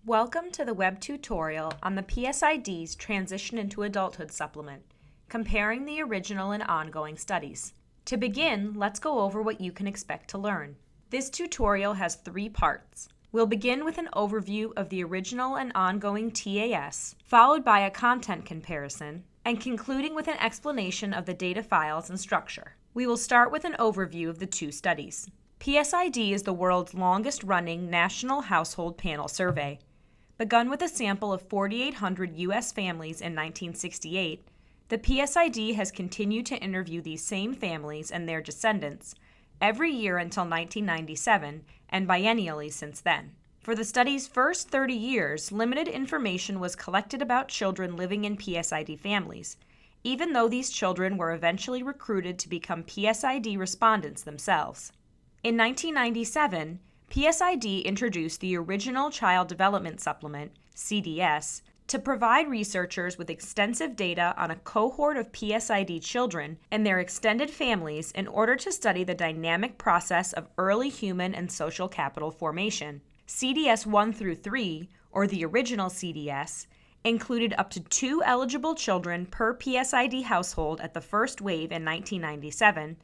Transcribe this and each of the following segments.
Welcome to the web tutorial on the PSID's Transition into Adulthood supplement, comparing the original and ongoing studies. To begin, let's go over what you can expect to learn. This tutorial has 3 parts. We'll begin with an overview of the original and ongoing TAS, followed by a content comparison, and concluding with an explanation of the data files and structure. We will start with an overview of the 2 studies. PSID is the world's longest-running national household panel survey. Begun with a sample of 4,800 U.S. families in 1968, the PSID has continued to interview these same families and their descendants every year until 1997 and biennially since then. For the study's first 30 years, limited information was collected about children living in PSID families, even though these children were eventually recruited to become PSID respondents themselves. In 1997, PSID introduced the Original Child Development Supplement, CDS, to provide researchers with extensive data on a cohort of PSID children and their extended families in order to study the dynamic process of early human and social capital formation. CDS 1 through 3, or the original CDS, included up to 2 eligible children per PSID household at the first wave in 1997,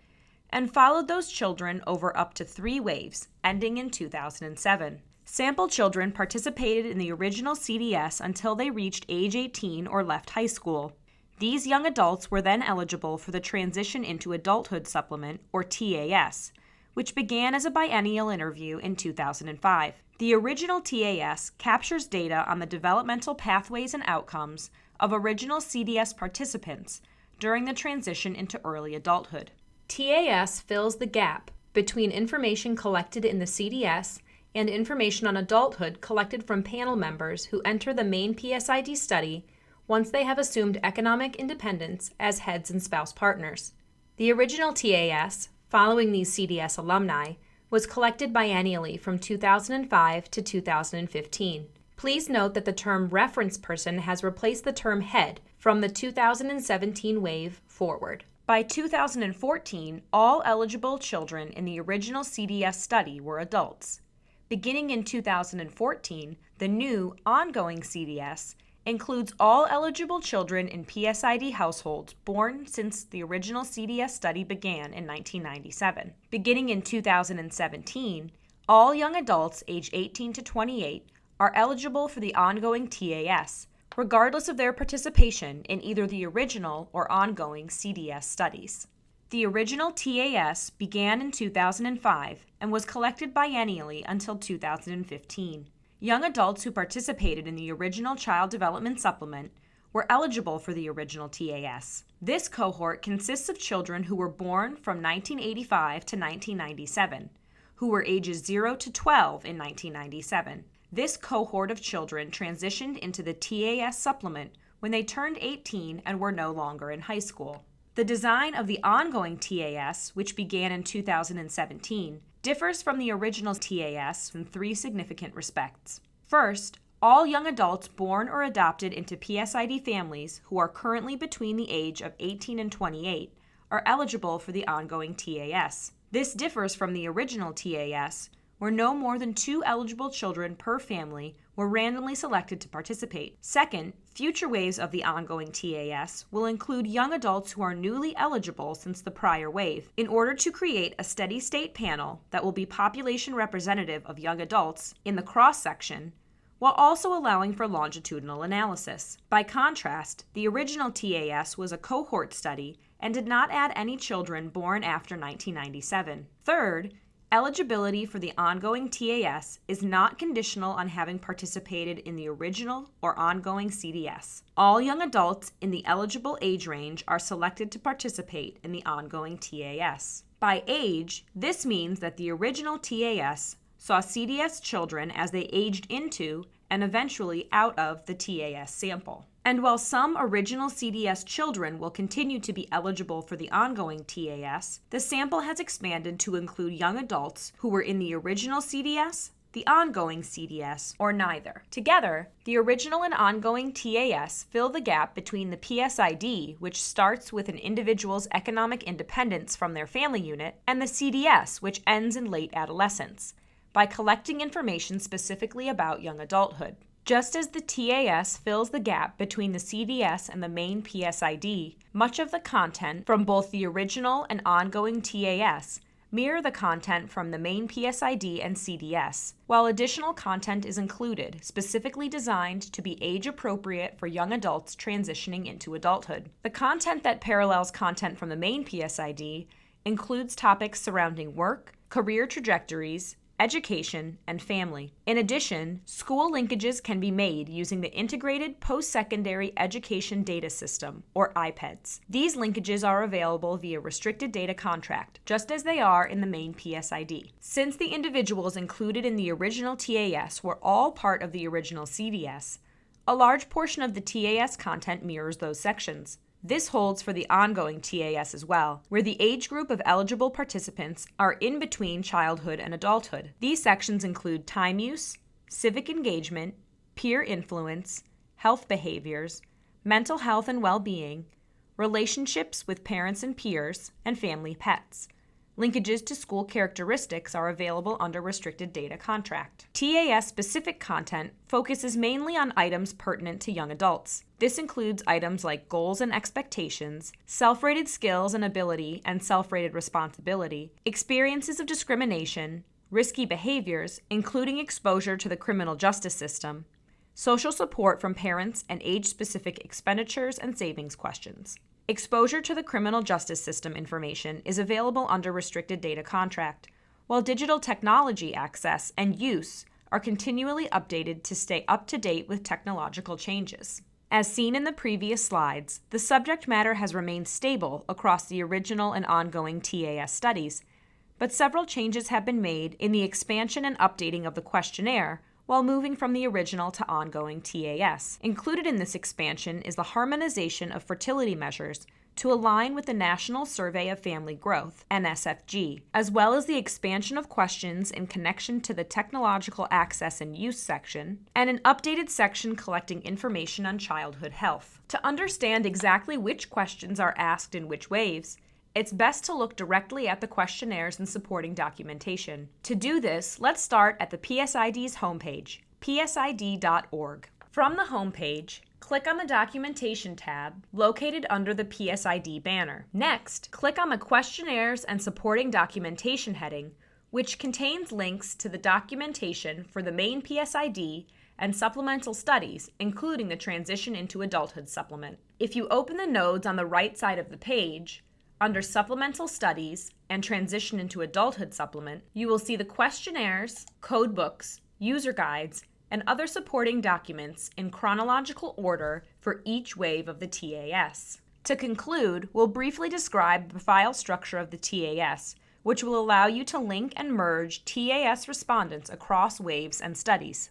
and followed those children over up to 3 waves, ending in 2007. Sample children participated in the original CDS until they reached age 18 or left high school. These young adults were then eligible for the Transition into Adulthood supplement, or TAS, which began as a biennial interview in 2005. The original TAS captures data on the developmental pathways and outcomes of original CDS participants during the transition into early adulthood. TAS fills the gap between information collected in the CDS and information on adulthood collected from panel members who enter the main PSID study once they have assumed economic independence as heads and spouse partners. The original TAS, following these CDS alumni, was collected biennially from 2005 to 2015. Please note that the term reference person has replaced the term head from the 2017 wave forward. By 2014, all eligible children in the original CDS study were adults. Beginning in 2014, the new ongoing CDS includes all eligible children in PSID households born since the original CDS study began in 1997. Beginning in 2017, all young adults aged 18 to 28 are eligible for the ongoing TAS, regardless of their participation in either the original or ongoing CDS studies. The original TAS began in 2005 and was collected biennially until 2015. Young adults who participated in the original Child Development Supplement were eligible for the original TAS. This cohort consists of children who were born from 1985 to 1997, who were ages 0 to 12 in 1997. This cohort of children transitioned into the TAS supplement when they turned 18 and were no longer in high school. The design of the ongoing TAS, which began in 2017, differs from the original TAS in 3 significant respects. First, all young adults born or adopted into PSID families who are currently between the age of 18 and 28 are eligible for the ongoing TAS. This differs from the original TAS, where no more than 2 eligible children per family were randomly selected to participate. Second, future waves of the ongoing TAS will include young adults who are newly eligible since the prior wave, in order to create a steady-state panel that will be population representative of young adults in the cross-section, while also allowing for longitudinal analysis. By contrast, the original TAS was a cohort study and did not add any children born after 1997. Third, eligibility for the ongoing TAS is not conditional on having participated in the original or ongoing CDS. All young adults in the eligible age range are selected to participate in the ongoing TAS. By age, this means that the original TAS saw CDS children as they aged into and eventually out of the TAS sample. And while some original CDS children will continue to be eligible for the ongoing TAS, the sample has expanded to include young adults who were in the original CDS, the ongoing CDS, or neither. Together, the original and ongoing TAS fill the gap between the PSID, which starts with an individual's economic independence from their family unit, and the CDS, which ends in late adolescence, by collecting information specifically about young adulthood. Just as the TAS fills the gap between the CDS and the main PSID, much of the content from both the original and ongoing TAS mirror the content from the main PSID and CDS, while additional content is included specifically designed to be age-appropriate for young adults transitioning into adulthood. The content that parallels content from the main PSID includes topics surrounding work, career trajectories, education, and family. In addition, school linkages can be made using the Integrated Post-Secondary Education Data System, or IPEDS. These linkages are available via Restricted Data Contract, just as they are in the main PSID. Since the individuals included in the original TAS were all part of the original CDS, a large portion of the TAS content mirrors those sections. This holds for the ongoing TAS as well, where the age group of eligible participants are in between childhood and adulthood. These sections include time use, civic engagement, peer influence, health behaviors, mental health and well-being, relationships with parents and peers, and family pets. Linkages to school characteristics are available under Restricted Data Contract. TAS-specific content focuses mainly on items pertinent to young adults. This includes items like goals and expectations, self-rated skills and ability and self-rated responsibility, experiences of discrimination, risky behaviors, including exposure to the criminal justice system, social support from parents, and age-specific expenditures and savings questions. Exposure to the criminal justice system information is available under Restricted Data Contract, while digital technology access and use are continually updated to stay up to date with technological changes. As seen in the previous slides, the subject matter has remained stable across the original and ongoing TAS studies, but several changes have been made in the expansion and updating of the questionnaire while moving from the original to ongoing TAS. Included in this expansion is the harmonization of fertility measures to align with the National Survey of Family Growth, NSFG, as well as the expansion of questions in connection to the Technological Access and Use section, and an updated section collecting information on childhood health. To understand exactly which questions are asked in which waves, it's best to look directly at the questionnaires and supporting documentation. To do this, let's start at the PSID's homepage, psid.org. From the homepage, click on the Documentation tab located under the PSID banner. Next, click on the Questionnaires and Supporting Documentation heading, which contains links to the documentation for the main PSID and supplemental studies, including the Transition into Adulthood supplement. If you open the nodes on the right side of the page, under Supplemental Studies and Transition into Adulthood supplement, you will see the questionnaires, codebooks, user guides, and other supporting documents in chronological order for each wave of the TAS. To conclude, we'll briefly describe the file structure of the TAS, which will allow you to link and merge TAS respondents across waves and studies.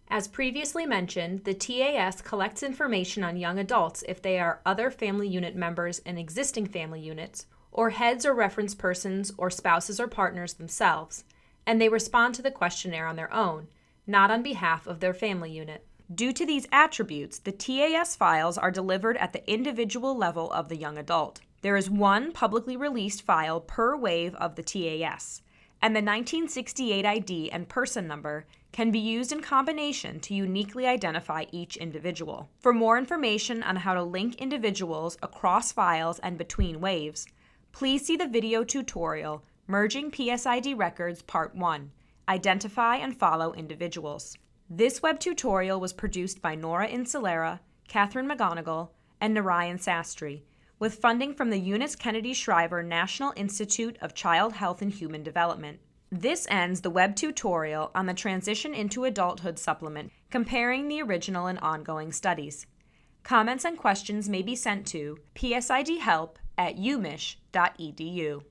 As previously mentioned, the TAS collects information on young adults if they are other family unit members in existing family units, or heads or reference persons or spouses or partners themselves, and they respond to the questionnaire on their own, not on behalf of their family unit. Due to these attributes, the TAS files are delivered at the individual level of the young adult. There is one publicly released file per wave of the TAS, and the 1968 ID and person number can be used in combination to uniquely identify each individual. For more information on how to link individuals across files and between waves, please see the video tutorial, Merging PSID Records Part 1, Identify and Follow Individuals. This web tutorial was produced by Nora Insulera, Catherine McGonigal, and Narayan Sastry, with funding from the Eunice Kennedy Shriver National Institute of Child Health and Human Development. This ends the web tutorial on the Transition into Adulthood supplement, comparing the original and ongoing studies. Comments and questions may be sent to psidhelp@umich.edu.